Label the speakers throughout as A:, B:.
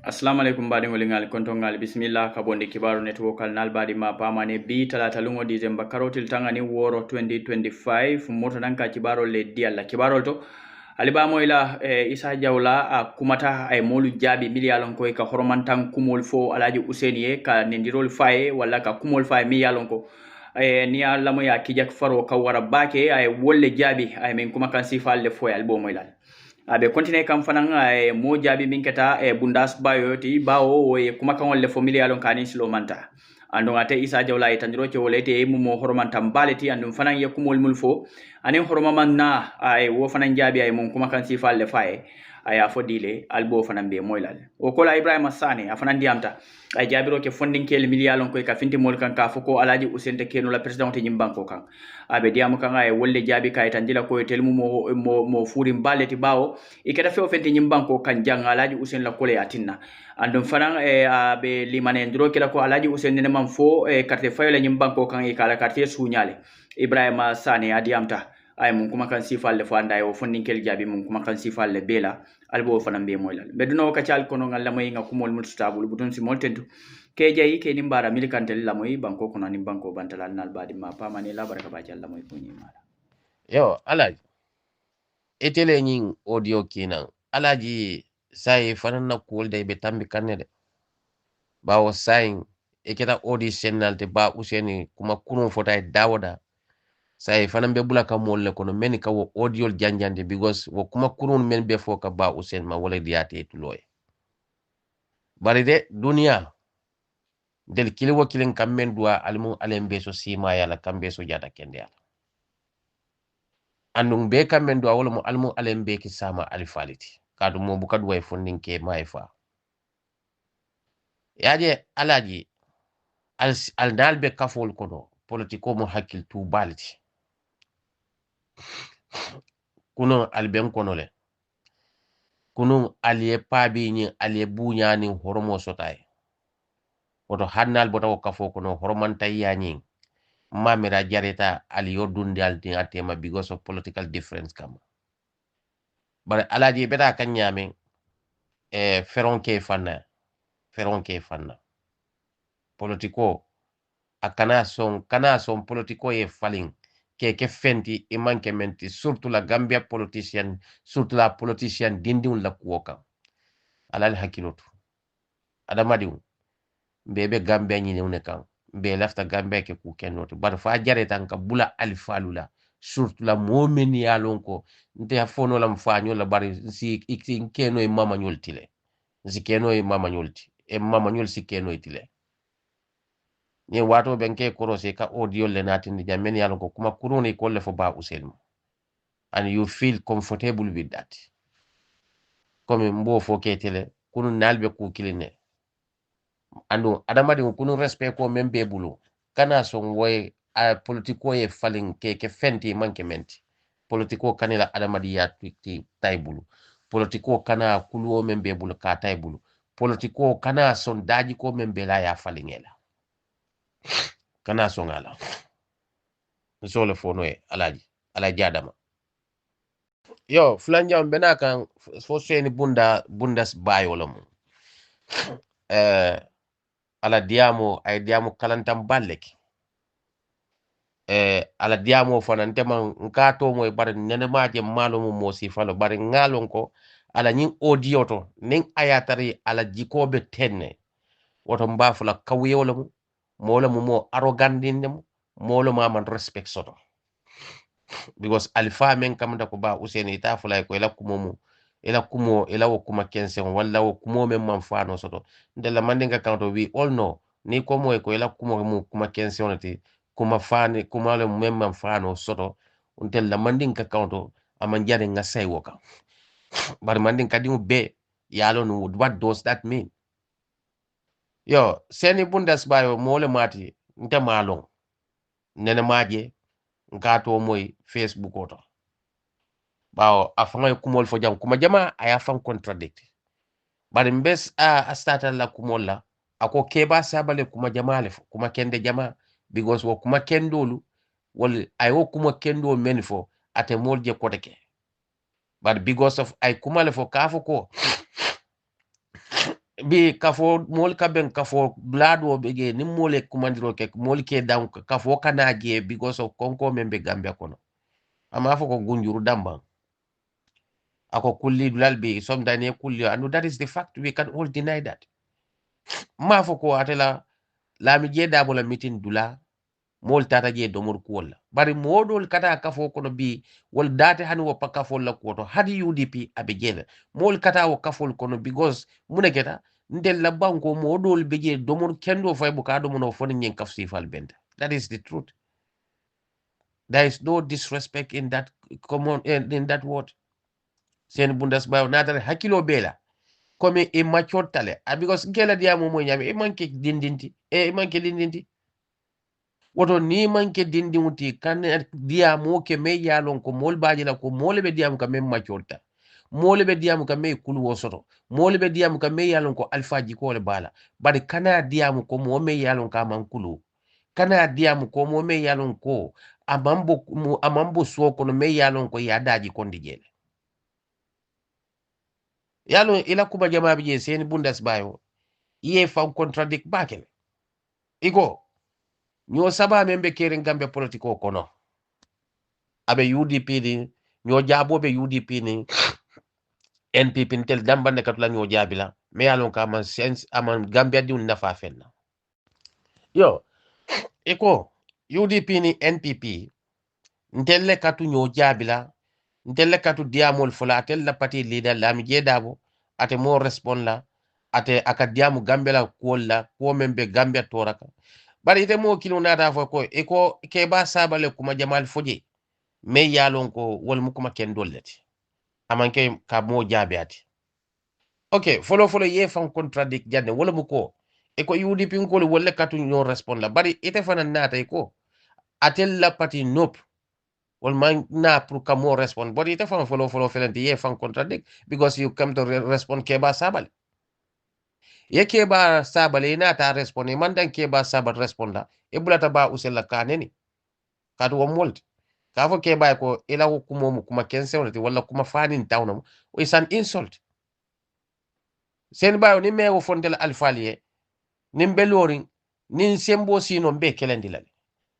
A: Assalamu alaikum badi ngolingal kontongal bismillah kabonde kibaru network nal badi ma pamane bi talata lungo December karotil tangani woro 2025 moto nanka kibaro le dialla kibaro to alibamo ila Isa Jawla kumata ay molu jabi miliyalon ko ka hormantan kumol fo alaji Ousainou ka nendirol faye wala ka kumol faye miliyalon ko ni alamo ya kijak faro ka wara bake ay wolle jabi ay men kuma kan sifalle fo albomo ila abe continue kam fanan mo jabi min keta Budas Bayo ti bawo e kuma kan wolle familia lon kanin silo manta andon ate Isa Jawla e tandiro ke wolete mo hormantam baleti andon fanan yakumol mulfo anen hormaman na ay wo fanan jabi ay mon kuma kan sifalle faye ay afodile albo fanan be moylal o kola Ibrahima Sane afanan diamta ay jabiro ke fondin kel miliyalon ko ka finti mol kan ka foko alaji Ousainou keno la president te nyimbanko kan abe diamu kan ay wolle jabi kay tandila ko telmu mo furim baleti bawo ikata fe ofenti nyimbanko kan jang alaji Ousainou la kole atinna andon fanan abe limane ndro kila ko alaji Ousainou ne man fo carte fayla nyimbanko kan e kala carte sunyale Ibrahima Sane adiamta ay mun kuma kan sifalle fo anda o fondin kel jabi mun kuma kan sifalle bela albo fanan be moylal beduno ka cal kono ngalla moy nga kumol mulstable butun si moltentu ke jayi ke nimbara milikantel la moy banko kono ni banko bantalal nal badi ma pamani la baraka ba jalla moy ko ni mala
B: yo alaji etele nyin audio kinan alaji sai fanan na kul de be tambi kanne de bawo sai eketa audition te ba Ousainou kuma kuno fota dawoda sai fanan be bula ka molle kono men ka wo audio janjande because wo kuma kurun men be fo ka ba Ousainou ma wala diate tuloy bari de dunia del kili wo kilin kammen duwa almu alembe so sima yala kambe so jata kende yala andung be kammen duwa wala mu almu alembe ki sama alifaliti kadu mo buka duwa fondin ke maifa yaje alaji al dal be kafol kono politiko mo hakil tu baliti kuno alben kono le kuno aliye pabi ni aliye bunya ni horomo sotay woto hannal bota ko kafo kono horomanta yani mamira jareta aliyo dundal ni atema because of political difference kama bare alaji beta kanyame feronke fanna politiko akana son politiko ye falling ke fenti imanke menti surtout la Gambia politician surtout la politician dindiun la kuoka alal hakilotu adamadiu bebe Gambia nyine unekan be lafta Gambia ke ku kenoto bar fa jareta nka bula alfalula surtout la momeni yalonko nte afono la mfanyo la bari si keno e mama nyultile si keno e mama nyulti e mama nyul si keno itile ni wato benke korose ka audio le natindi jamen yalonko kuma kuruni kolle fo ba Ousainou and you feel comfortable with that comme mbo fo ketele kunu nalbe ku kiline ando adamadi kunu respect ko membe bulu kana son woy politiko ye falling ke fenti manke menti politiko kanila adamadi ya twikti taybulu politiko kana kuluo membe bulu ka taybulu politiko kana son daji ko membe la ya falingela kana son ala so le fono e alaji adama yo flanjam bena kan fo seni Budas Bayo lamu ala diamo kalantam balleki ala diamo fana ntema nkato moy bar nene maje malo mo sifalo bar ngalon ko ala nyin audio to nin ayatari ala jikobe tenne woto mbafula kawyewolo mo arrogandinde mo man respect soto because alfa men kamda ko ba Ousainou ita fulay ko ela wo kuma kensen walla wo kumo men man fano soto ndela mandinga kanto we all know ni ko moy ko ela kuma kensen ti kuma fani kuma le men man fano soto ndela mandinga kanto aman jare nga say woka bar mandinga dingu be yalo no what does that mean yo seni Budas Bayo mole mati nte malong nene maje ngato moy Facebook oto bawo afanga kumol fo jam kuma jama aya fan contradict bari mbes a stata la kumolla ako keba sabale kuma jama le kuma kende jama because wo kuma kendolu wal ay wo kuma kendo men fo ate molje koteke but because of ay kuma le fo kafo ko bi kafo mol kaben kafo blado bege ni mole kumandiro ke mol ke down kafo kana je because of konko membe Gambia kono ama fo ko gunjuru damba ako kulli lalbi somdane kulli and that is the fact we can all deny that ma fo ko atela lami je dabo la meeting dula mol tata je domor kuola bari modol kata kafo kono bi wal date hani wo pakafo la koto hadi UDP abe jele mol kata wo kafol kono because muneketa ndel la banko modol beje domor kendo fay bu ka domono foni nyen kafsi fal benda that is the truth. There is no disrespect in that common in that word. Sen Budas Bayo natare hakilo bela comme e mature tale because gela dia mo nyame e manke dindinti e manke dindinti woto ni manke dindinti kan dia mo ke me yalon ko mol baji la ko mol be dia mo ka mem maturta mol be dia mo ka me kulu wosoto mol be dia mo ka me yalon ko alfaji ko le bala bari kana dia mo ko mo me yalon ka man kulu kana dia mo ko mo me yalon ko amambo so ko no me yalon ko ya daji kondi jele yalon ila kuma jama bi sen Bundas Bayo iye fan contradict bakel iko nyo saba membe keren gambe politiko kono abe UDP ni nyo jabo be UDP ni NPP ntel damba ne katula nyo jabila me yalon ka man sense aman gambia di nafa fenna yo iko UDP ni NPP ntelle katu nyo jabila ntelle katu diamol fula atel la party leader lami jedabo ate mo respond la ate akadiamu gambia la kuola ko membe gambia toraka bari ite mo kilo nata fo ko e ko ke ba sabale kuma jamal foje me yalon ko wol mu kuma ken dolleti amanke ka mo jabiati okay folo ye fan contradict jande wala mu ko e ko UDP ko wolle katu ñoo respond la bari ite fana nata e ko atel la party nop wol man na pour ka mo respond bari ite fan folo felenti ye fan contradict because you come to respond ke ba sabale ye ke ba sabale na ta respond man dan ke ba sabal responda e bulata ba usella kaneni kadu wo molti kafo ke bay ko ila ko kumo kuma kense wonati wala kuma fanin tawnam o is an insult sen bayo ni mewo fondel alfaliye nin belorin nin sembo sino be kelendilal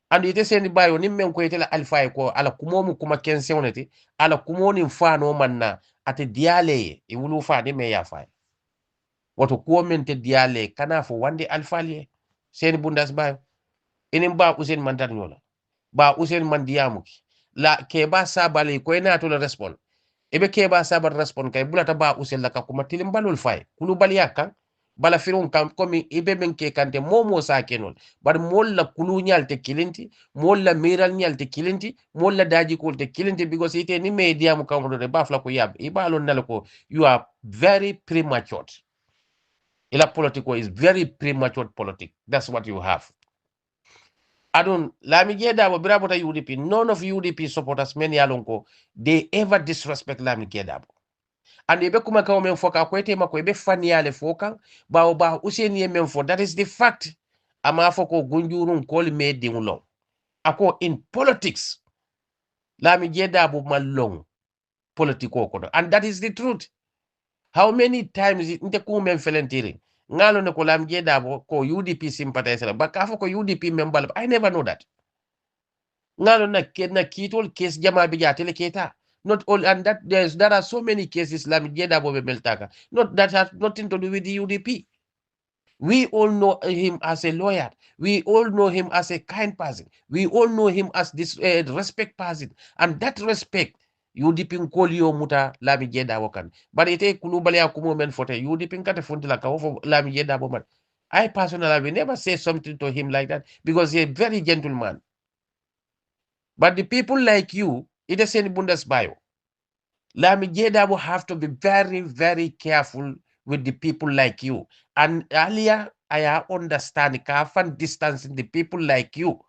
B: andu ite sen bayo nin men ko itela alfaye ko ala kumo kuma kense wonati ala kumo nin fano manna ate diale e wulu fani me ya fay woto ko men te diale kana fo wande alfaliye sen Bundas Bayo inin ba usen mantar nyola ba usen man diamuki la ke ba sabale ko ina to le respond ebe ke ba sabar respond kay bulata ba usel la ka kuma tilim balul fay kulu bal yakkan bala firun kam komi ibe men ke kante momo sa kenol bar mol la kulu nyal te kilinti mol la miral nyal te kilinti mol la daji ko te kilinti because ite ni me diamu kam do ba fla ko yab ibalon nal ko you are very premature ila politico is very premature politic that's what you have adun Lami Jedabo Birabota UDP, none of UDP supporters many alonko, they ever disrespect Lami Jedabo. And ebe kuma ka men foka ko ete mako ebe fani ale foka ba useni ye men fo that is the fact ama foko gunjurun kol me dingulo ako in politics Lami Jedabo malong politiko ko and that is the truth. How many times inte ku men felentiri ngalo ne ko Lami Jedabo ko UDP sympathizer ba ka foko UDP member I never know that. Ngalo na kitol case jama bi jatele keta not all and that there are so many cases Lami Jedabo be meltaka not that has nothing to do with the UDP. We all know him as a lawyer. We all know him as a kind person. We all know him as this respect person. And that respect, UDP nkolio muta Lami Jedabo kan. But ite kulubali akumo men fote UDP nkate funti la kaofo Lami Jedabo man. I personally will never say something to him like that because he's a very gentleman. But the people like you, it is in Budas Bayo. Lami Jedabo have to be very, very careful with the people like you. And earlier, I understand Kafan distancing the people like you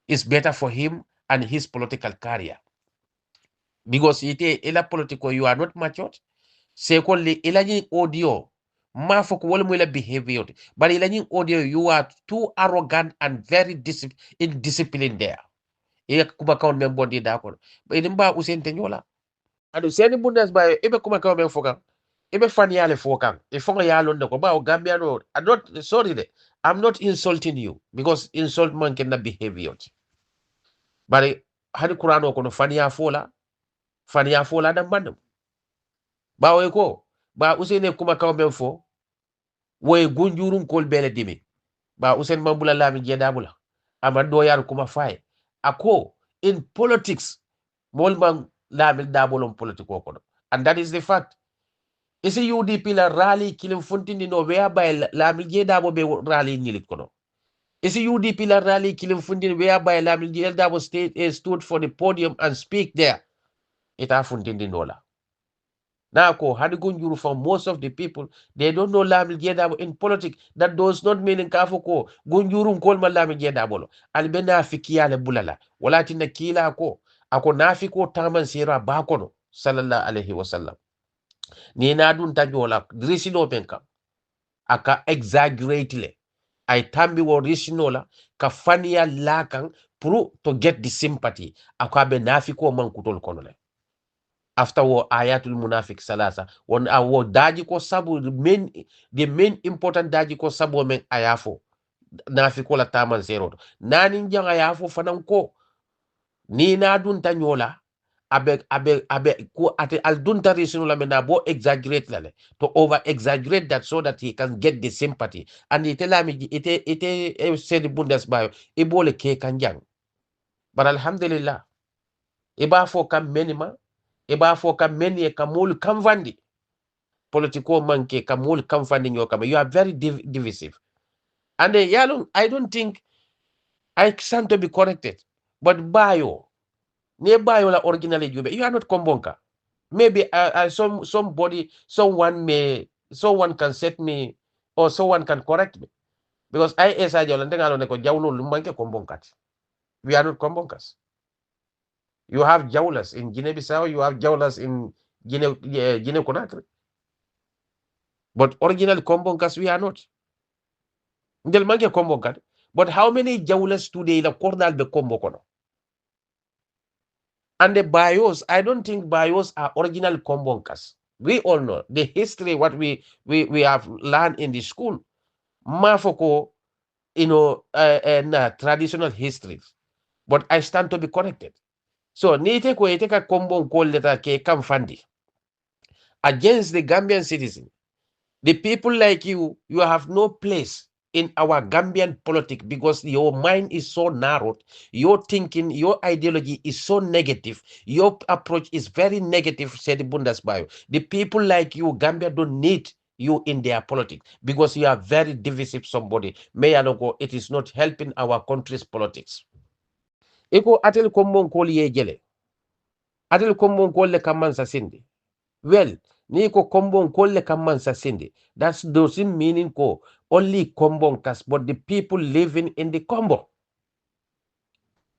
B: is better for him and his political career. Because ite ila political, you are not matured. Secondly, ila audio. Mafok wala behavior. But ila audio, you are too arrogant and very indisciplined there. Iya kuma kawan member di dakor. Ba idin ba usen tenyola. Adu seni Bundas Bayo ibe kuma kawan men foka. Ibe fan yale fokang. If yalo ndako ba Gambia no. I'm not sorry de. I'm not insulting you because insult man cannot behavior. But hadi Kurano kono fania fola da bandam. Ba we ko ba Usene kuma kaw fo we gunjurun kol bele dimi. Ba Usen mambula lami jedabula. Amando yar kuma fay. Ako in politics molman lami dabolon politiko kono. And that is the fact. Isi UDP la rally kilim funtindi no whereby lami jedabo be rally nilit kono. Isi UDP la rally kilim funtindi whereby lami jedabo stood for the podium and speak there. Ita funtindi no la. Now, Hadigunjuru for most of the people, they don't know Lamil Jedabo in politics. That does not mean in Kafuko, Gunjuru Kolma Lamil Jedabolo. Albena Fikia Bulala. Walatina Kila ko. Ako nafiko taman sira bakono. Sallallahu alayhi wasallam. Ni nadun tajola. Drisino penka. Aka exaggerate le. I tambi wo risinola. Kafania lakang. Pru to get the sympathy. Ako abe nafiko man kutol konole. After war ayatul munafik salasa won awo daji ko sabu the main important daji ko sabu men ayafo nafiko la taman zero nani njang ayafo fanan ko ni na dun tanyola abe ko ate al dun tarisino la mena bo exaggerate lale to over exaggerate that so that he can get the sympathy and ite said Budas Bayo ibole ke kanjang but alhamdulillah iba fo kam menima eba fo kam men ye kamul kamvandi political manke kamul kamvandi nyoka you are very divisive and I don't think I stand to be corrected but Bayo ne Bayo la originally jube you are not kombonka maybe someone can set me or someone can correct me because I esajo landengalo ne ko jawlo lumbanke kombonkat we are not kombonkas. You have jawlas in Guinea-Bissau, you have jawlas in Guinea-Conakry. But original Kombonkas, we are not. But how many jawlas today la Cornal be Kombokono? And the Bayos, I don't think Bayos are original Kombonkas. We all know the history, what we have learned in the school. Mafoko, traditional histories. But I stand to be corrected. So, nite ko iteka Kombon call letter ke kamfandi against the Gambian citizen. The people like you have no place in our Gambian politics because your mind is so narrow, your thinking, your ideology is so negative, your approach is very negative, said Budas Bayo. The people like you, Gambia don't need you in their politics because you are very divisive somebody. May I go, it is not helping our country's politics. Iko atel kombon koli ye jele. Atel kombon kole kamansa sindi. Well, ni ko kombon kolle kamman sasindi. That doesn't mean ko only kombon kas, but the people living in the combo.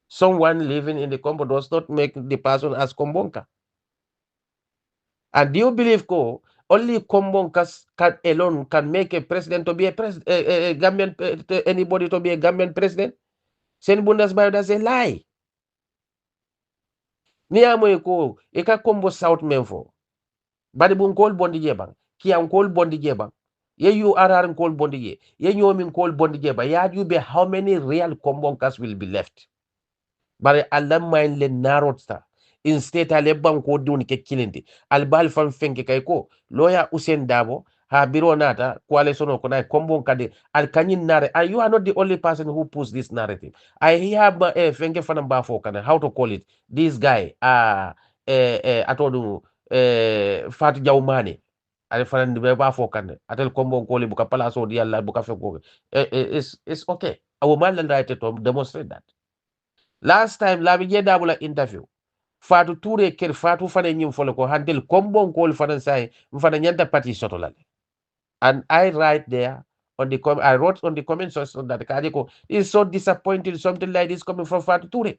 B: Someone living in the combo does not make the person as kombonka. And do you believe ko only kombonkas alone can make a president to be a Gambian anybody to be a Gambian president? Sen Budas Bayo, that's a lie. Ni amo ko eka combo South Menfo. Badi bun kol bondi jebang kiam kol bondi jebang ye you arar kol bondi ye ye nyomin kol bondi jeba ya you be how many real kombonkas will be left bare alam main le narotsta instead ale banko dun ke kilindi al bal fam fenke kay ko loya Ousainou Darboe ha biro nata kwale sono ko nay kombon kade al kanyin nare and you are not the only person who puts this narrative. I hear fenke fanam ba fo kana how to call it this guy atodu Fatu Jaumani ale fanan be ba fo kan atel kombo ko le buka palaso di yalla buka fe ko it's okay our man right to demonstrate that last time la bi jedabula interview Fatu Touré ker Fatu fane nyim fole ko handel kombo ko le fanan sai mfana nyanta parti sotolale and I write there on the I wrote on the comment section that Kadiko is so disappointed something like this coming from Fatu Touré.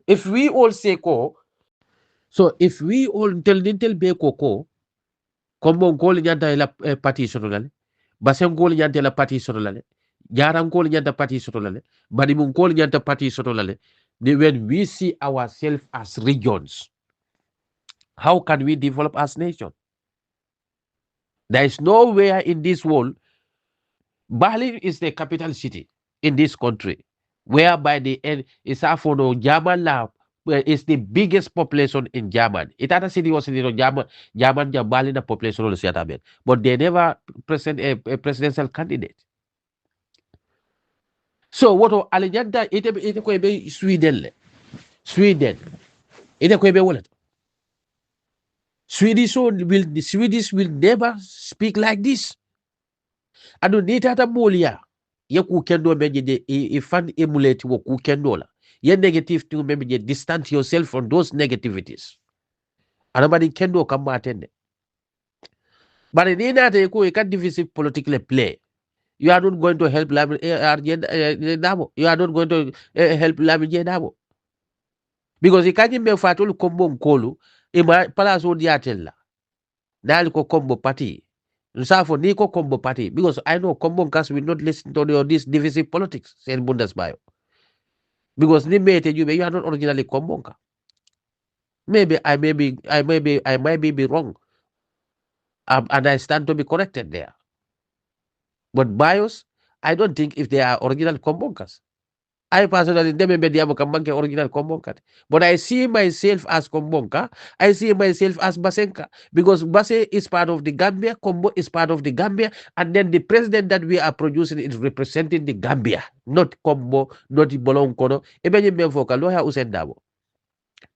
B: If we all say ko so if we all tell be ko kombo ngol nyanta la parti sotolale basem ngol nyanta la parti sotolale jara ngol nyanta parti sotolale badi mun ngol nyanta parti sotolale when we see ourselves as regions how can we develop as nation There is nowhere in this world. Berlin is the capital city in this country, whereby the end is for the German lab, where is the biggest population in German. It other city was in German Berlin the population of the but they never present a presidential candidate. So what Alexander ite ko be Sweden le. Sweden. Ite ko be wallet. The Swedish will never speak like this. Ado ni tata molia ye ku kendo meje de fan emulate wo ku kendo la. Ye negative to meje distance yourself from those negativities. Anabadi kendo kama atende. But in that ko e can divisive politically play. You are not going to help Dabo. You are not going to help Lamije Dabo. Because he can't be fatul combo nkolu ima palaso diatella. Nali ko combo party. Nsafo niko combo party. Because I know combo cast will not listen to this divisive politics, said Budas Bayo. Because you are not originally combo. Maybe I might be wrong. And I stand to be corrected there. But bios, I don't think if they are original Kombokas. I personally never made the original Kombonka. But I see myself as Kombonka. I see myself as Basenka. Because Base is part of the Gambia, Kombo is part of the Gambia, and then the president that we are producing is representing the Gambia, not Kombo, not Bolong Kono. Even Memfoka, lawyer Ousainou Darboe.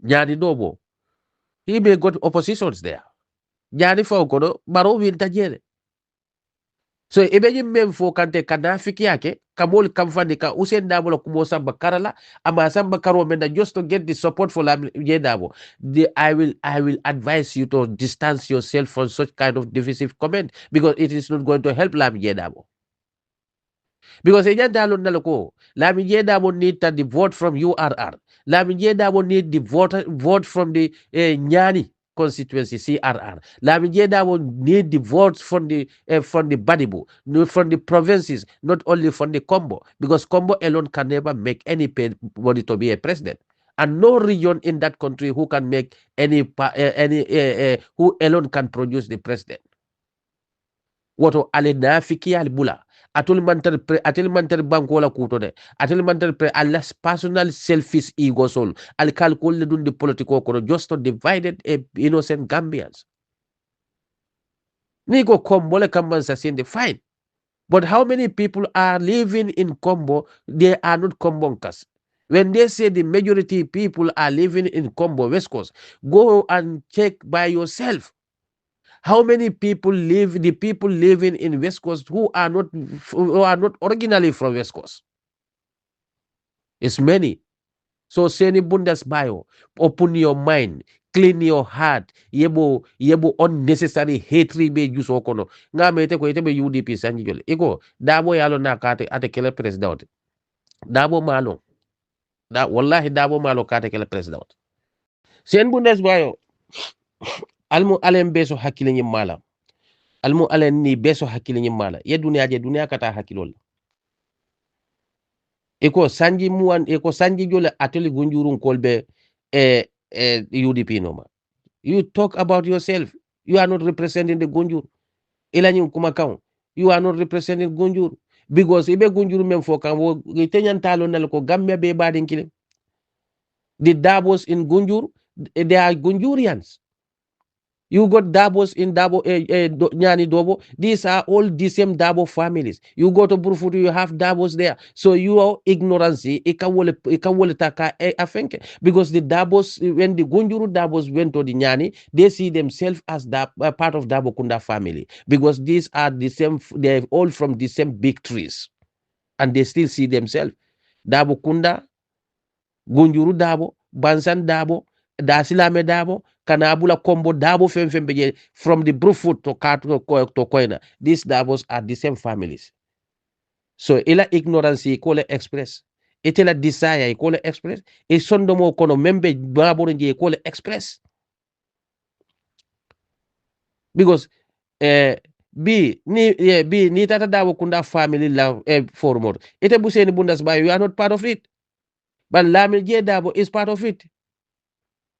B: Nyani Nobo. He may got oppositions there. Nyani Fokono, Baro Wintajere. So ebenye memfo kante kanafiki yake kamol kamfani ka Ousainou Darboe kumo samba karala ama samba karo menda just to get the support for Lamine Darboe. I will advise you to distance yourself from such kind of divisive comment because it is not going to help Lamine Darboe. Because Lamine Darboe need the vote from URR. Lamine Darboe need the vote from the Nyani constituency CRR. Lamine Darboe need the votes from the Badibu, from the provinces, not only from the Combo, because Combo alone can never make anybody to be a president. And no region in that country who can make who alone can produce the president. Woto ale nafiki albula. Atul mantar banko la kuto de. Atul mantar pre alas personal selfish ego soul. Al calcul le dun de politico kono just to divided innocent Gambians. Nigo Kombo le kambansa sinde fine. But how many people are living in Kombo? They are not Kombonkas. When they say the majority people are living in Kombo West Coast, go and check by yourself. How many people the people living in West Coast who are not originally from West Coast? It's many. So seni Budas Bayo, open your mind, clean your heart. Yebo unnecessary hatred be use okono. Nga mete ko itebe UDP sanji jole. Iko Darboe yalo na kate ate kele president. Darboe malo. Wallahi Darboe malo kate kele president. Sen Budas Bayo almu alem beso hakile nyi mala. Almu alen ni beso hakile nyi mala. Ye dunia kata hakilol. Eko sanji jole ateli gunjurun kolbe UDP noma. You talk about yourself. You are not representing the Gunjur. Ilanyi kumakao. You are not representing Gunjur. Because ibe Gunjur memfoka wo itenyan talo naloko Gambia be badin kile. The Darbos in Gunjur, they are Gunjurians. You got Darbos in Nyani Dobo. These are all the same Darboe families. You go to Burfutu, you have Darbos there. So your ignorance, because the Darbos, when the Gunjuru Darbos went to the Nyani, they see themselves as part of Darboe Kunda family. Because these are the same, they're all from the same big trees. And they still see themselves. Darboe Kunda, Gunjuru Darboe, Bansan Darboe, Dasilame Darboe, Kanabula Combo Darboe Fembeje from the Brufut to Koina. These Darbos are the same families. So ila ignorance ikole express. Itela desire ikole express. E sondomo kono membe baborinje ikole express. Because B ni tata Darboe Kunda family la forward. Ite buseni Budas Bayo, you are not part of it. But Lamine Darboe is part of it.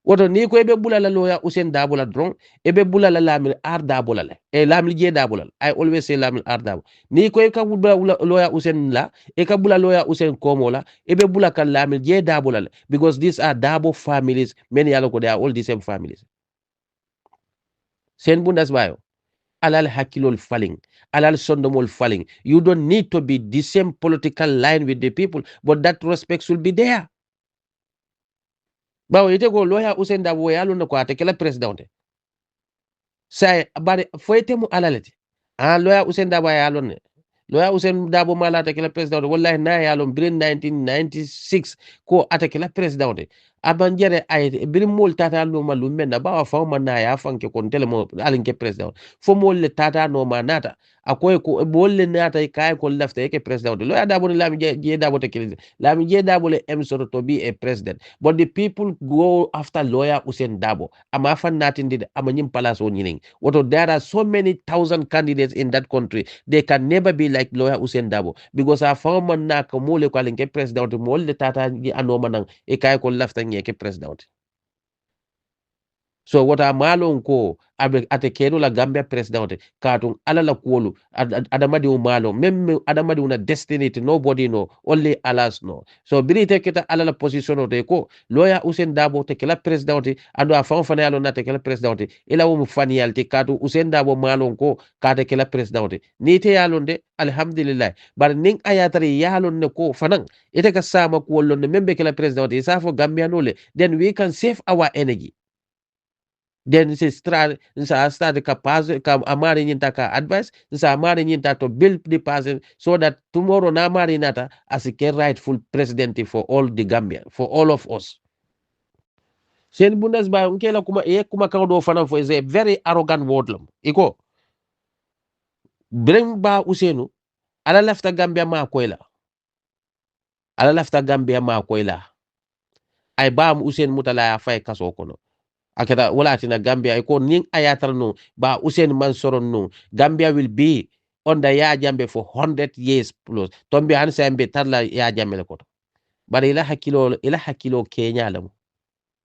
B: woto ni ko ebe bulala lawyer Ousainou Darboe la drong ebe bulala Lamine R Darboe la Lamine J Darboe la I always say Lamine R Darboe ni ko ka bulala lawyer Ousainou la e ka bulala lawyer Ousainou Komo la ebe bulaka Lamine J Darboe la because these are Darboe families many yalo ko they are all the same families sen Budas Bayo alal hakilol falling alal sondomol falling you don't need to be the same political line with the people but that respect should be there bawo ite ko lawyer Ousainou Darboe yalo na ko atekela president say bari foyte mu alalete lawyer Ousainou Darboe yalo ne lawyer Ousainou Darboe mala atekela president wallahi na yalo birin 1996 ko atekela president abanjere ay birin mol tata no malum menna bawa fawma na ya fanke kon telemo alinke president fo mol le tata no manata akoy ko bolle nata kay ko lafta yake president lawyer Darboe Lamine J Darboe tekele Lamine J Darboe le em sort to be a president but the people go after lawyer Ousainou Darboe ama fan natin did ama nyim palace o nyining woto there are so many thousand candidates in that country they can never be like lawyer Ousainou Darboe because a fawma na ko mole ko alinke president mol le tata anoma nang e kay ko lafta ke president so wata malon ko abe ate keno la Gambia president katun ala la kuolu adamadi o malo meme adamadi una destiny to nobody know only Allah's know so biri te kita ala la position o ko lawyer Ousainou Darboe te kala president ando a fam fana yalo na te kala president ila wo mu faniyalti katu Ousainou Darboe malon ko ka te kala president ni te yalon de alhamdulillah bar ning ayatari yalon ne ko fanan ite ka sama ko wollon ne membe kala president isa fo Gambia nole then we can save our energy then se start capaz amari nyinta ka advice nsa amari nyinta to build the person so that tomorrow na amari nata as a rightful president for all the Gambia for all of us sen Budas Bayo nkela kuma kan do fana fo is a very arrogant word lam iko bring ba Ousainou ala lafta Gambia ma koyla ala lafta Gambia ma koyla ay ba Ousainou mutala ya fay kaso kono akata wala tina Gambia ko ning ayatal no ba Ousainou Mansoron no Gambia will be under ya jambe for 100 years plus tombe han sambe tarla ya jambe le ko bari ila hakilo Kenya lamu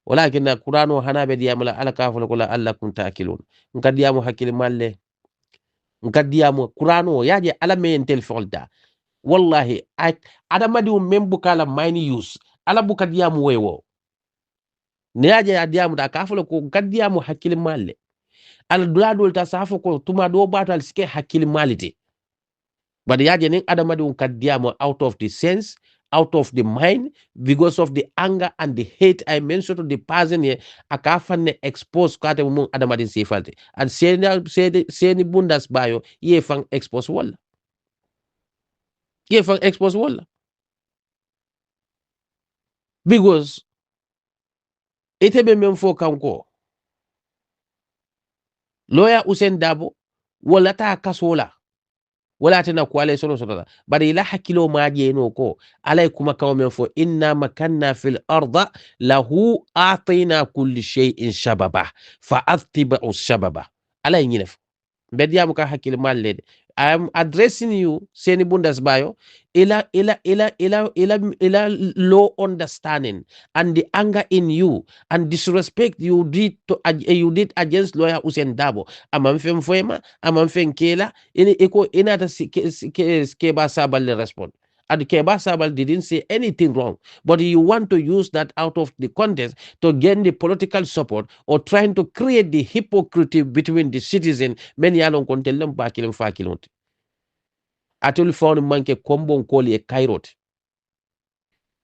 B: walakin Qur'ano hanabe diyamala ala kaful kula alla kun taakilun nkadiyamu hakil malle nkadiyamu Qur'ano yaje ala men tel folda wallahi adamadi membu kala mine use ala bukadiyamu wewo neaje adiyamu da kaful ko nkadiyamu hakil malle ala duladol ta safo ko tuma do batal ske hakil malite but yaje nin adamadi nkadiyamu out of the sense out of the mind because of the anger and the hate I mentioned to the person here akafane expose kate mun adamadi sifalte and seni Budas Bayo ye fan expose wala because ite be men fo kanko lawyer Ousainou Darboe wala ta kasola wala tana kwale sono bari ila hakilo maje no ko alay kuma kawo men fo inna makanna fil arda lahu atina kulli shay'in shababa fa attiba shababa alay nyinef bediam ka hakil mallede I am addressing you seni Budas Bayo ila low understanding and the anger in you and disrespect you did against lawyer Ousainou Darboe amam fem foema amam fem kela inata keba sabal le respond and Keba Sabal didn't say anything wrong, but you want to use that out of the context to gain the political support or trying to create the hypocrisy between the citizens. Many along kontelem bakilem fakilont. Atul found manke kombon koli e kairot.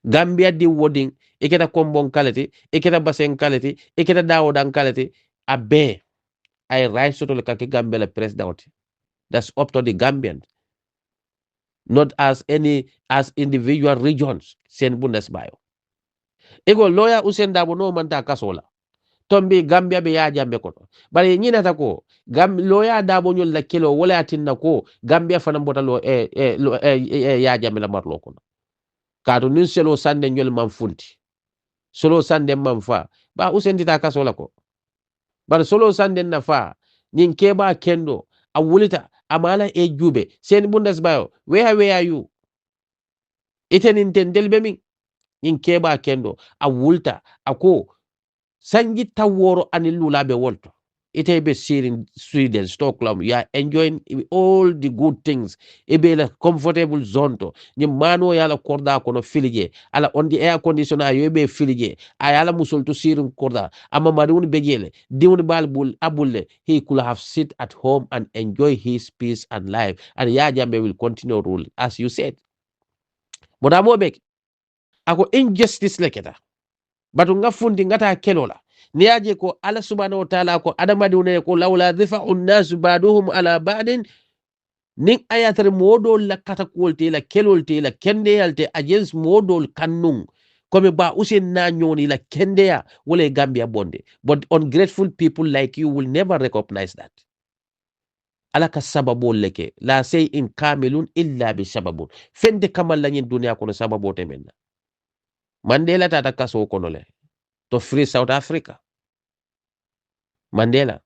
B: Gambia di wording, eketa kombon kalete, eketa basen kalete, eketa dawodan kalete, abe. I rise to the kake Gambia le president. That's up to the Gambians. Not as individual regions sen Budas Bayo ego lawyer Ousainou Darboe no manta kasola tombi Gambia be ya jambe ko bari nyina ta ko lawyer Darboe nyol la kilo wala tinna ko Gambia fana mbota ya jambe la marlo ko kaatu nin selo sande nyol man funti solo sande man fa ba Ousainou ta kasola ko bari solo sande na fa nin keba kendo a wulita amala e jube sen Budas Bayo where are you iten intendel be min in keba kendo a wulta ako sanji taworo anilula be wolto ite be sirin Sweden Stockholm you are enjoying all the good things ebe la comfortable zone to ni mano yala korda kono filige ala on the air conditioner yo be filige ayala musul to sirin korda ama madun bejele diwni balbul abulle he could have sit at home and enjoy his peace and life and ya jambe will continue rule as you said but amobek ako injustice leketa batu nga fundi ngata kelola niaje ko ala subhanahu wa ta'ala ko adamadi ne ko lawla dhifa'u an-nas ba'duhum ala ba'din nin ayatar modol la kata kolte la kelolte la kende yalte against modol kannun comme ba usen na nyoni la kende wala Gambia bonde but ungrateful people like you will never recognize that ala ka sababu leke la say in kamilun illa bi sababun fende kamal la nyin dunya kono sababu temenna Mandela tata kaso kono le to free South Africa Mandela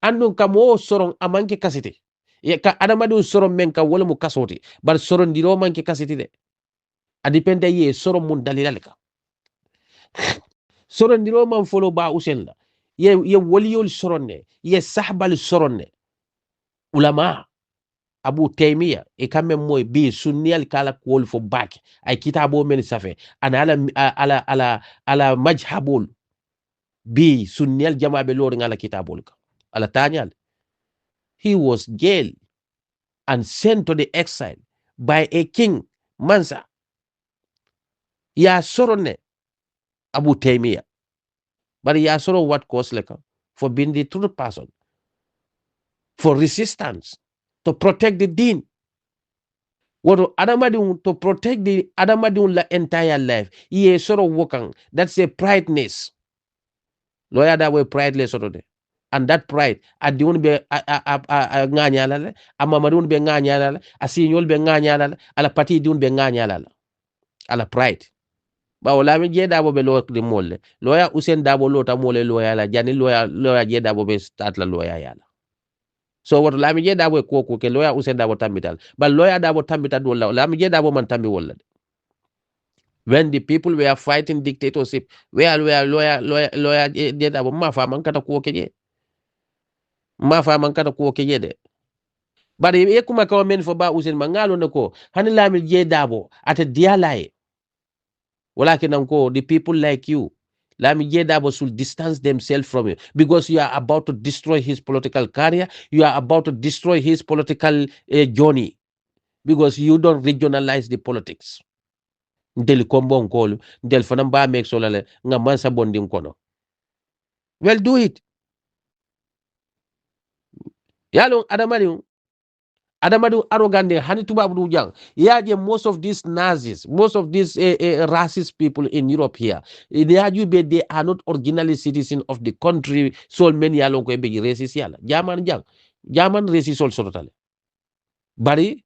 B: andun kamo soron amanke kasiti ye ka adamadu soron men ka wala mu kasoti bar soron diro manke kasiti de adipende ye soron mun dalilal ka soron diro man folo ba usen la ye waliyol soron ne ye sahbal soron ne ulama Abu Taymiya e kamen moy bi sunniyal kala kol fo bak ay kitabo men safe ana ala majhabul bi sunniyal jamabe lor ngala kitabul ka ala tanyal he was jailed and sent to the exile by a king Mansa ya sorone Abu Taymiya but ya soro what cause leka for being the true person for resistance to protect the deen what Adamadun to protect the Adamadun la entire life ye soro working that's a prideness lawyer that way prideless sort of and that pride adiun be nganyala le amamadun be nganyala asinyol be nganyala ala pati diun be nganyala ala pride ba wala mi je dabo be lo de molle loya Usain Dabo lota mole loya la jani loya je dabo be start la loya yala so what la mi je dabo ko ke loya Usain Dabo tambital ba loya Dabo tambital do la mi je dabo man tambi wala when the people were fighting dictatorship where loya je dabo ma fa man kata ko ke je ma fa man kata ko ke je de bari e kuma ka men fo ba Usain mangalo nako hani la mi je dabo ata dialaye walakin the people like you Lami Jedabo should distance themselves from you because you are about to destroy his political career. You are about to destroy his political journey because you don't regionalize the politics. Ndeli kombo nkolu, ndeli fanamba make solale nga mansa bondi nkono. Well, do it. Yalo Adamadu arrogant hani tubabu jang. Yaje most of these Nazis, most of these racist people in Europe here, they are not originally citizens of the country. So many along ko be racist yala. German racist also totally. Bari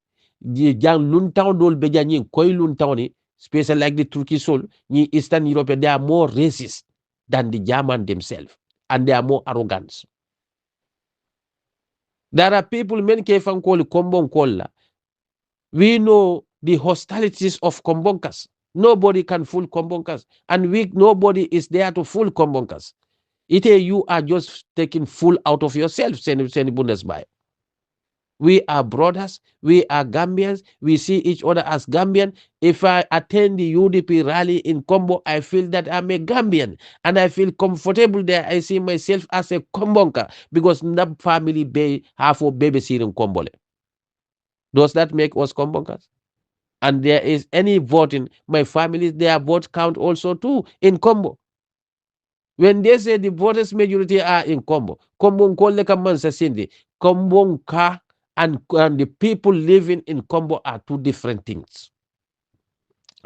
B: jang luntown dol be janyin koy luntown especially like the Turkish soul, ni Eastern Europe, they are more racist than the German themselves, and they are more arrogant. There are people men kefan call Kombon Kolla. We know the hostilities of Kombonkas. Nobody can fool Kombonkas. And nobody is there to fool Kombonkas. You are just taking fool out of yourself, send Budas Bayo. We are brothers. We are Gambians. We see each other as Gambian. If I attend the UDP rally in Kombo, I feel that I'm a Gambian. And I feel comfortable there. I see myself as a Kombonka because that family have a baby in Kombole. Does that make us Kombonkas? And there is any voting, my family, their vote count also too in Kombo. When they say the voters majority are in Kombo, Kombo Nkole Kamansa Sindi, Kombo Nka and the people living in Kombo are two different things.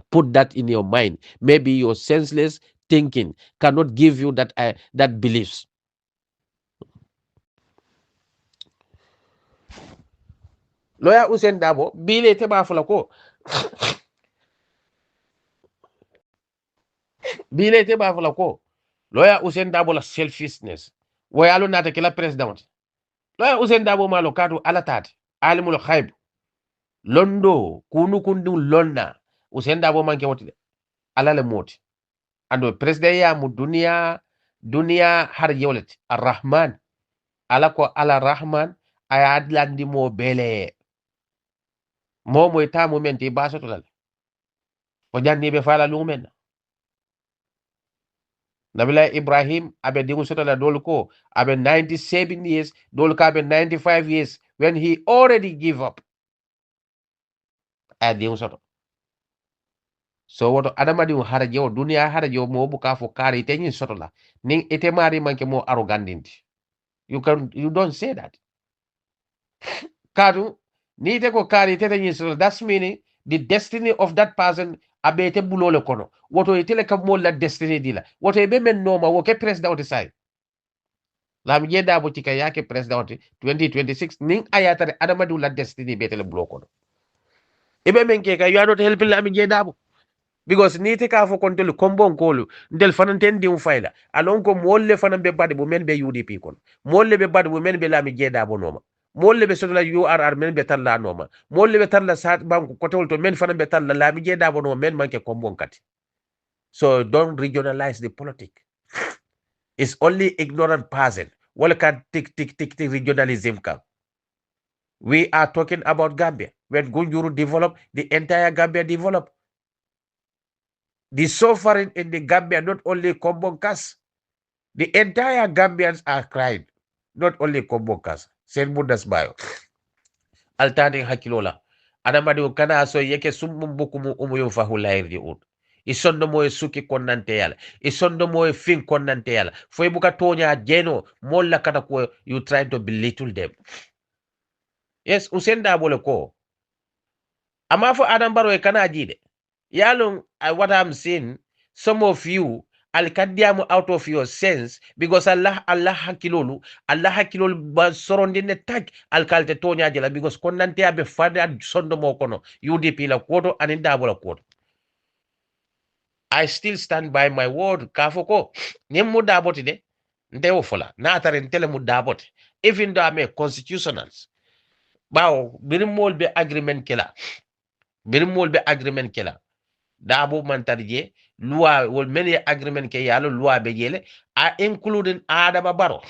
B: Put that in your mind. Maybe your senseless thinking cannot give you that beliefs. Lawyer Ousainou Darboe, bile te ba fulako. Bile te ba fulako. Lawyer Ousainou Darboe la selfishness. Wayalo nata kila president. Lawyer Ousainou Darboe malo kadu alatati. Alimul khayb. Londo kunu kundu lonna. Ousainou Darboe manke wotide. Alale moti. Ando president ya mu dunia dunia har yewlet arrahman ala ko ala rahman aya adlandi mo bele momo ta momenti basotolal ko jannibe fala lumen Nabila Ibrahim abe dingu sotola dol ko abe 97 years dol ka abe 95 years when he already give up a dingu soto so woto adama dingu haraje o dunia haraje o mo buka fo kari tenyi sotola ning ite mari manke mo arrogant you don't say that kadu ni te ko kari te tenyi sotola that's meaning the destiny of that person abe te bulole kono woto itele kam mo la destiny dila woto e be men noma wo ke president o sai lam jeda bo tika yake president 2026 ning ayatare adama du la destiny betele bloko ibe men ke ka you are not helping lam jeda bo because ni te ka fo kontelu kombon kolu ndel fananten di fayda alon ko molle fanan be bade bo men be UDP kon molle be bade bo men be lam jeda bo noma molle be sotola URR men be talla noma molle be talla sat banko kotol to men fanan be talla lam jeda bo no men manke kombon kati so don't regionalize the politics. It's only ignorant person. Well, can tick regionalism come. We are talking about Gambia. When Gunjuru developed, the entire Gambia developed. The suffering in the Gambia, not only Kombonkas, the entire Gambians are crying, not only Kombonkas. Saint Budas Bayo. Altani hakilola. Anamadi ukana so yeke sumbumbuku mu umuyo fahulairi un. Isondo moe suki konnante yala. Isondo moe fin konnante yala. Foi buka tonya jeno molla kata ko you trying to belittle them. Yes, usenda bole ko. Ama for Adam Baro e kana jide. Yalung what I'm seeing, some of you alkadiamu out of your sense because Allah hakilolu ba sorondine tag alkalte tonya jela because konnante abe fada sondo mo kono UDP la koto aninda bola koto. I still stand by my word kafoko nyem mu daboti de ndewo fola na atare ntele mu daboti even though I'm a constitutionals bawo birimol be agreement kela dabo mantarje loi wol many agreement ke yalo loi be yele a including Adama Barrow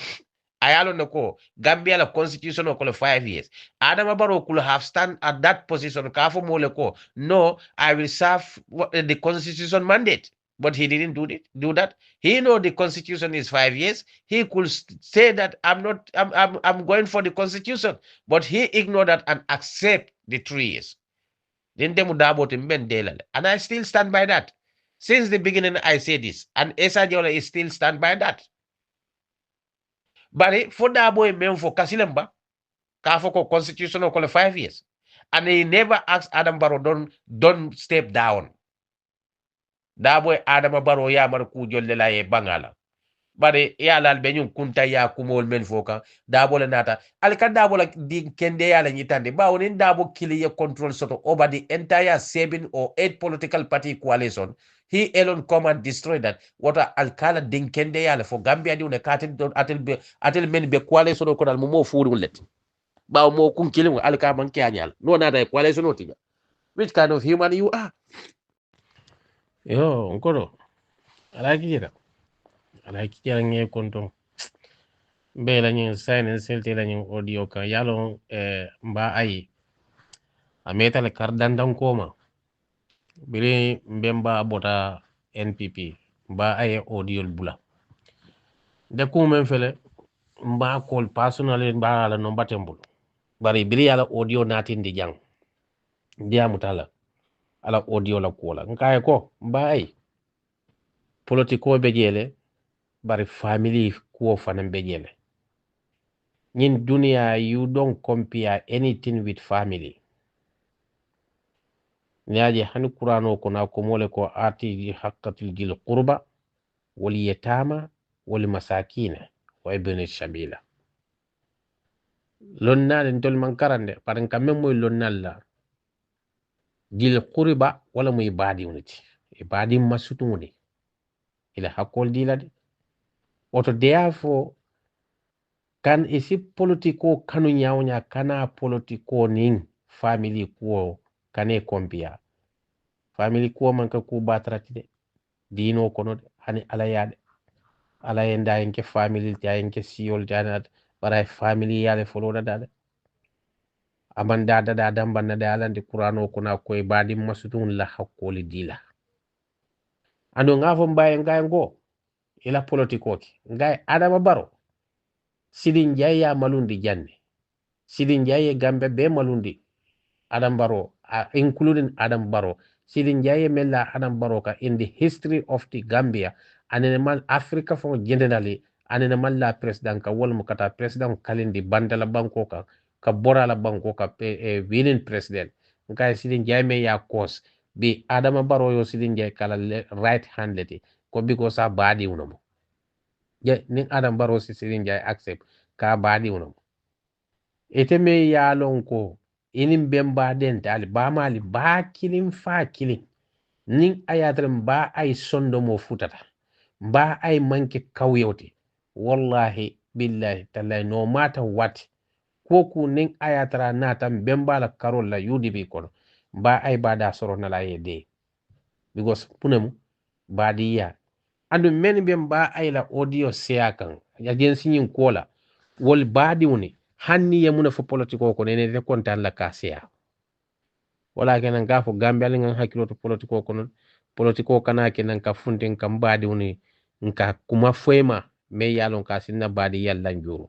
B: ayalo nako Gambia la constitution ko 5 years Adama Barrow could have stand at that position kafo mole ko no I will serve the constitution mandate but he didn't do that he know the constitution is 5 years he could say that I'm going for the constitution but he ignored that and accept the 3 years and I still stand by that. Since the beginning, I say this, and Esa Jola is still stand by that. But for Darboe men for Kasilemba, Kafoko constitutional call 5 years. And he never asked Adam Barrow, don't step down. Darboe Adam Barrow Yamar Kujol Bangala. Bare yala benyum kunta ya kumol men foka dabo la nata alka dabo la di kende yala nyitande ba onin dabo kili ye control soto over the entire 7 or 8 political party coalition he alone come and destroy that what alkala din kende yala for Gambia di katil atel men be coalition ko dal mo fuuru let ba mo kun kili alka man kyanyal no nata coalition otiga which kind of human you are yo ngoro alaki ala kikira nge konto be la nyin sign selte la nyin audio ka yalo mba ay ameta le kardandan koma bire mbemba bota NPP mba ay audio bula de ko men fele mba call personally mba ala no batembul bari bire yala audio natin di jang dia mutala ala audio la kola nkaye ko mba ay politiko be jele bari family ko fanan be jele in dunia you don't compare anything with family niaje hani qur'ano ko na ko mole ko ati haqqatul jil qurba wal yatama wal masakin wa ibn sabila lonna den tol man karande paran kamen moy lonnalla jil qurba wala moy badi uniti e badi masutuni ila hakol dilade oto therefore kan isi politiko kanu nyawnya kana politiko ning family ko kane kompia family ko man ka ku batrati de dino kono de hani ala yade ala yenda yenke family ta yenke siol janat bara family yale folo da amanda da banna da alande qur'ano kuna koy badi masutun la hakoli dila ando ngafo mbaye ngay ngo ila politiko ki ngay adama baro sidin jaya malundi janne sidin jaye gambe be malundi Adam Barrow, including Adam Barrow. Sidin jaye mella Adam Barrow ka in the history of the Gambia, animal Africa for generally, animal la president ka wal mukata president kalindi bandala banko ka bora la banko ka winning president. Nka sidin jaye me ya cause bi Adam Barrow yo sidin jaye kala right hand leti ko because a badi unomo. Je ning Adam Barrow si sidin jaye accept ka badi unomo. Ete me ya lon ko inin bemba den tali ba mali ba kilin fa kilin nin ayatram ba ay sondo mo futata ba ay manke kawyote wallahi billahi tallahi no matter what koku nin ayatra natam bemba la karol la UDP kono ba ay bada soro na la yede because punem badiya andu men bemba ay la audio seakan agency nyin kola wol badi woni hanni yamuna fo politiko ko nene de kontan la kasia wala kenan ka fo Gambia ngan hakilo to politiko kana kenan ka funten kam badi woni nka kuma foema me yalon ka sinna badi yalla njuru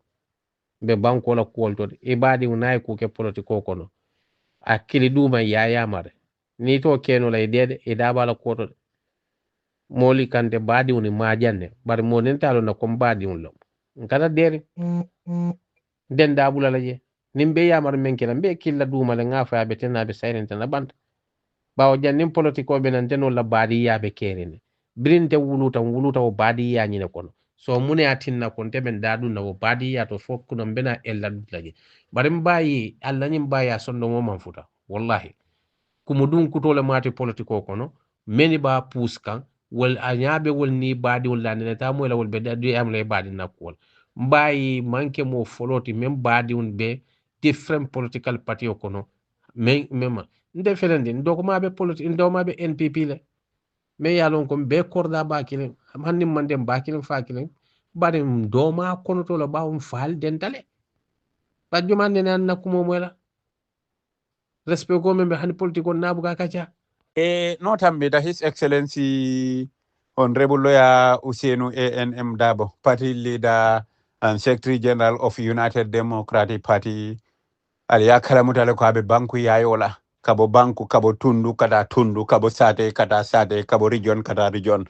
B: be banko la kolto e badi wonay ko ke politiko kono akili duma yaya mare ni to keno lay dede e dabala koto moli kante badi woni majanne bar mo nen talo na kom badi won lo nkata dere den dabula laje nimbe yamar men kenan be killa duma le ngafa be tenabe silent na banta bawo jannin politiko be nan teno la badi yabe kerene brinte wuluta o badi ya nyine kono so mune atinna kon teben dadu na o badi ya to fokku no bena ella dulaje barim bayi alla nyim baya sonno mo man futa wallahi kumu dun kutole mati politiko kono meni ba puskan wal anyabe wal ni badi wal lanene ta mo la wal be dadu am lay badi nakol mbayi manke mo foloti mem badi un be different political party kono mema nde felende ndoko mabe politique ndo mabe NPP le me yalon ko be korda bakile hanni mande bakile fakile bari ndo ma kono to la bawum fal dentale ba jumande nan nakumo mola respect ko membe hani politique on nabuga kacha
C: no tambe da His Excellency Honorable Lawyer Ousainou ANM Darboe, party leader and Secretary General of United Democratic Party. Aliya kalamutale ko abe banku yayola kabo banku kabo tundu kabo sate kata sate kabo region kata region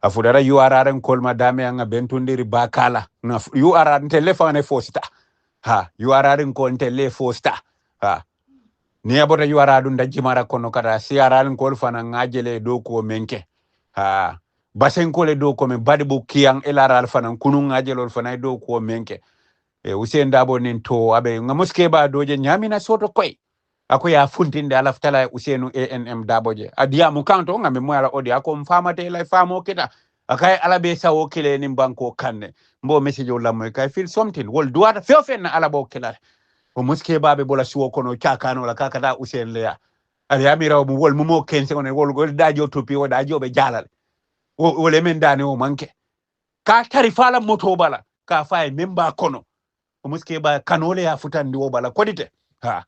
C: afudara URR kolma dame anga bentundiri bakala na URR telefone fosta ha URR ko tele fosta ha ni abota URR dun dajimara kono kata CRR kol fana ngajele do ko menke ha basen ko le do ko men badibu kiyang elaral fana kunu ngajelo fana do ko menke Ousainou Darboe nin to abe ngamuske ba doje nyamina soto koy akoya funtinde alaftala Ousainou ANM Darboe je adia mu kanto ngame mo ala odi ako mfamate la famo kita akay alabe sawo kile ni banko kanne mbo message o lamoy kay feel something wol duata feofen na alabo kila o muske babe bola suwo kono chakano la kakata Ousainou le ya ali amira mo wol mo kense on wol gol dajo topi o dajo be jalal wol men dani o manke ka tarifala moto bala ka fay memba kono muske ba kanole ya futandi wo bala kodite ha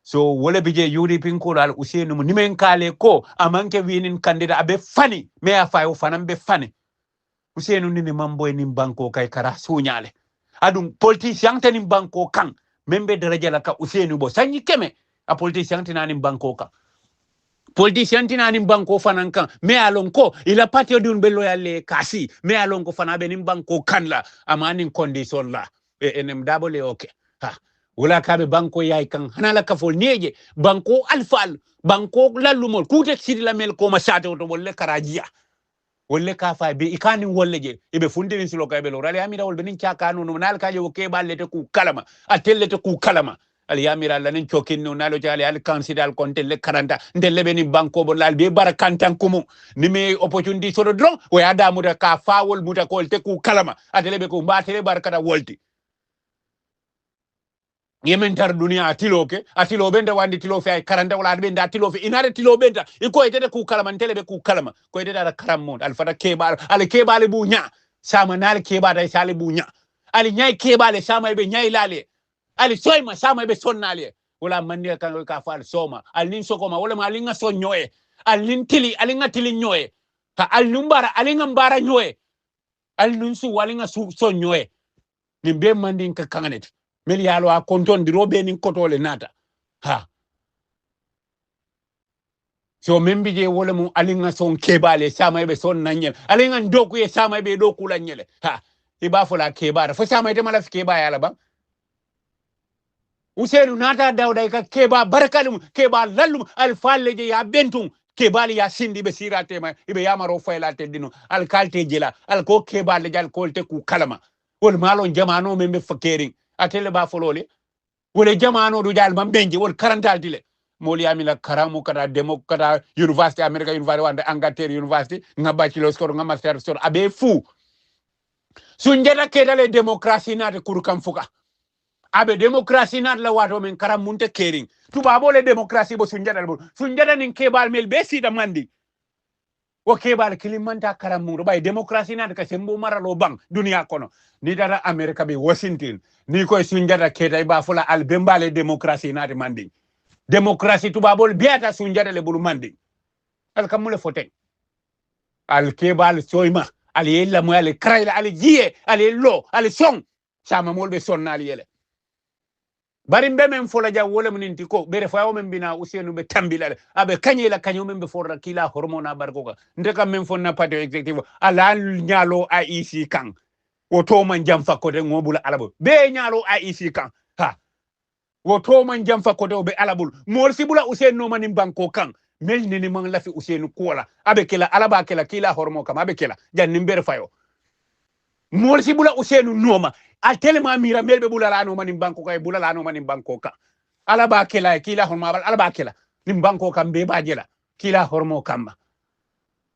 C: so wole bije UDP ko dal Ousainou mu nimen kale ko amanke winin candidate abe fani me ya fayo fanan be fani Ousainou ni mamboy ni banko kay kara sunyale adun politicien tan ni banko kan membe daraja la ka Ousainou bo sanyi keme a politicien tan ni banko kan politicien tan ni banko fanan kan me alon ko ila patio dun be loyal kasi me alon ko fana be ni banko kan la amani condition la enem Darboe okay ha wala kabe banko yay kan hanala kafol neje banko alfal banko lalumol kute sidi la mel ko ma sate to wolle karajia wolle ka fa be ikani wolle je ibe fundin silo kay be lo rale amira wol benin chakanu no nal kaje o ke balle te ku kalama atelle te ku kalama ali amira la nen chokin no nalo jale al kansidal kontel le karanta ndelle benin banko bo lal be barakantan kumu ni me opportunity so do dron o ada muta ka fa wol muta ko te ku kalama atelle be ko mbatele barakata wolti yemen tar dunia atilo benda wandi tilo fe ay karanda wala benda atilo fe inare tilo benda iko etede ku kalama ntele be ku kalama ko etede ala karam mon al fata kebal al kebal bu nya sama nal keba da sale bunya ali nyai keba le sama be nyai lale ali soima sama be sonnale wala manne kan ka fal soma alin sokoma wala ma alinga so nyoe alin tili alinga tili nyoe ka alnumbara alinga mbara nyoe alnun su walinga su so nyoe nimbe mandin ka kanganet mel yalo a konton di robe nin kotole nata ha so membi je wala mu alinga son kebale sama be son nanyel alinga ndoku e sama be doku la nyele ha iba fola kebara fo sama ite mala keba yala ba Ousainou nata dawda ka keba barkalum keba lallum al falleje ya bentum kebali ya sindi be sirate ma ibe yamaro fayla teddino al kalte jela al ko kebale jal kolte ku kalama wol malon jamano membe fakering atele ba folole wole jamano du jal mambenje wol karantal dile moli amila karamu kada demo kada university america university wande Angleterre university nga bachelor score nga master score abe fu sunjata kedale demokrasi nate kuru kam fuka abe demokrasi nat la wato men karam munte kering tuba bole demokrasi bo sunjata nin kebal mel be sida mandi o kebal kilimanta karam mun bay demokrasi nat ka sembo maralo bang dunia kono ni dara america be Washington ni koy sunjata keda ba fula al bembale demokrasi nat mandi demokrasi tuba bol biata sunjata le bulu mandi al kamule foten al kebal soyma al yella mo al krayla al jiye al lo al song sama molbe sonnali yele bari men fola ja wole mun ko bere fa men bina Ousainou be tambilale abe kanyela kanyo men be forra kila hormona bargoga ndeka men fonna pade executive ala nyalo AIC kan woto man jamfa ko de ngobula alabo be nyalo AIC kan ha woto man jamfa ko de be alabul mol sibula Ousainou manim banko kan mel ni man lafi Ousainou kola abe kila alaba kila hormo kam abe kila jan nimbere fayo mol sibula Ousainou noma al telema mira melbe bulala no manim banko kay bulala no manim banko ka alaba kila horma bal alaba kila nim banko kam be bajela kila hormo kamba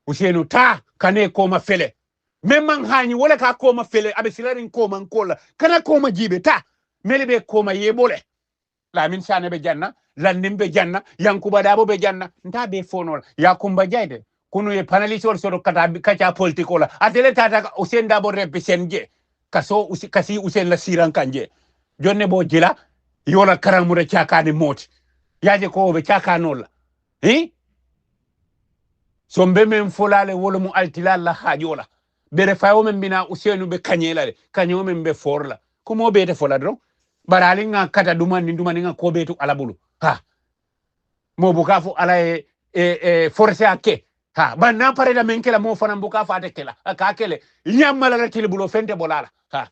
C: Ousainou ta kane ko ma fele memman hani wala ka ko ma fele abe silarin ko man kola kana ko ma jibe ta melbe ko ma yebole la min sane be janna landim be janna yankuba dabo be janna nta be fonol yakumba jayde kunu e panelist so kata kacha politiko la atele tata Ousainou Darboe represent kaso kasi Ousainou la siran kanje jonne bo jila yola karamure chakani moti yaje ko be chakanola so men folale wolo mu altilal la hajola bere fawo men bina Ousainou be kanyela de kanyo men be forla ko be te fola do barali nga kata dumani nga ko be tu alabulu ha mo bukafu ala force ake ha banna pare da men kela mo fana buka fa te kela ka kele nyamala la tilbulo fente bolala ha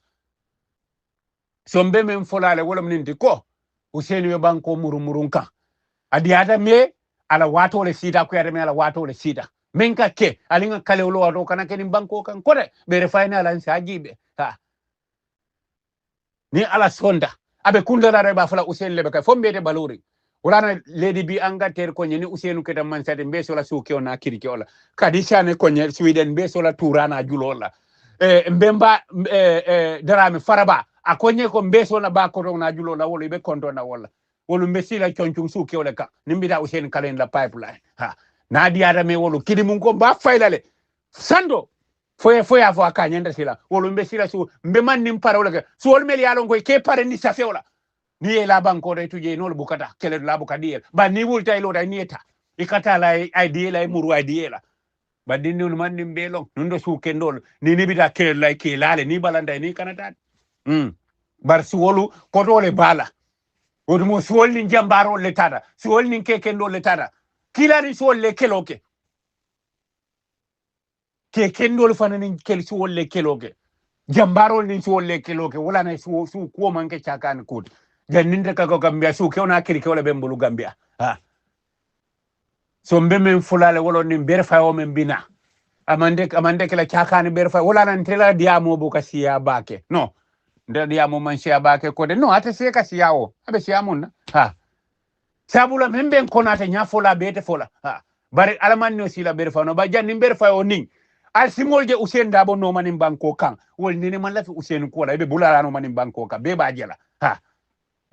C: sombe men folale wala mninti ko Ousainou banko murumurunka adiata me ala wato le sita ko yata me ala wato le sita men ka ke alinga kale ulo wato kana ke banko kan kore bere fayna ala sajibe ha ni ala sonda abe kundala reba fala Ousainou lebe ka fombe te baluri wala lady bi Angleterre ko nyeni Ousainou ketam man sade be sola suke ona kirike ola kadisha ne ko nyel Sweden be sola turana julola mbemba darame faraba akonye ko mbeso na ba ko na julo na wolo be konto na wala wolo mbesi la chonchum suke ole ka nimbida Ousainou kalen la pipeline ha na diara me wolo kidi mun ko ba faylale sando foya fo aka nyenda sila wolo mbesi la su mbeman nim para wala su wol mel yalon ko ke pare ni safeola ni la banko re tuje no bukata kele la bukadi ba ni wulta ilo da nieta ikata la idea la muru idea ba dinni man nim belong nundo su kendol ni bida kele la ke lale ni balanda ni kanata bar suwolu kotole bala wodu mo suwol ni jambaro le tada suwol ni kekendo le tada kilari suwol le keloke kekendo le fanani kel suwol le keloke jambaro ni suwol le keloke wala na su ko manke chakan kut janinde ka ko gambia su kewna kiri kewla be mbulu gambia ha so mbemmen fulale wolo ni ber fayo men bina amande kala chakani ber fayo wala nan tela diamo bu kasiya bake no ndadi ya mo man siya bake ko de no ate se ka siya o abe siya mun ha sabula memben konate nya fola bete fola ha bare alaman no sila ber fa no ba janni ber fa o ning al simol je Ousainou Darboe no manim banko kan wol ni man la fi Ousainou ko la be bulala no manim banko ka be ba jela ha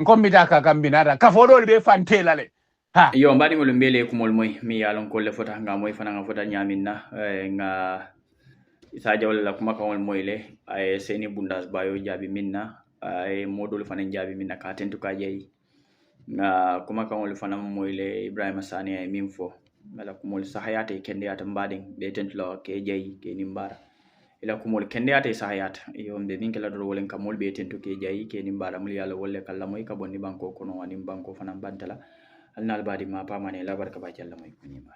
C: ngombi daka kambinada ka fodo be fantela le ha
A: yo mbadi ngol mbele ko mol moy mi yalon ko le fota nga moy fana nga fota nyaminna nga isa jawle la kuma kawol moyle ay seni Budas Bayo jabi minna ay modul fanan jabi minna ka tentu ka jeyi na kuma kawol fanan moyle Ibrahima Sani ay minfo mala kumol sahayata kende ata mbaden be tentu la ke jeyi ke nimbara ila kumol kende ata sahayata yo mbe min kala do wolen kamol be tentu ke jeyi ke nimbara mul yalla wolle kala moy ka bonni banko kono wani banko fanan bantala alnal badi ma pamane la barka ba jalla moy kunima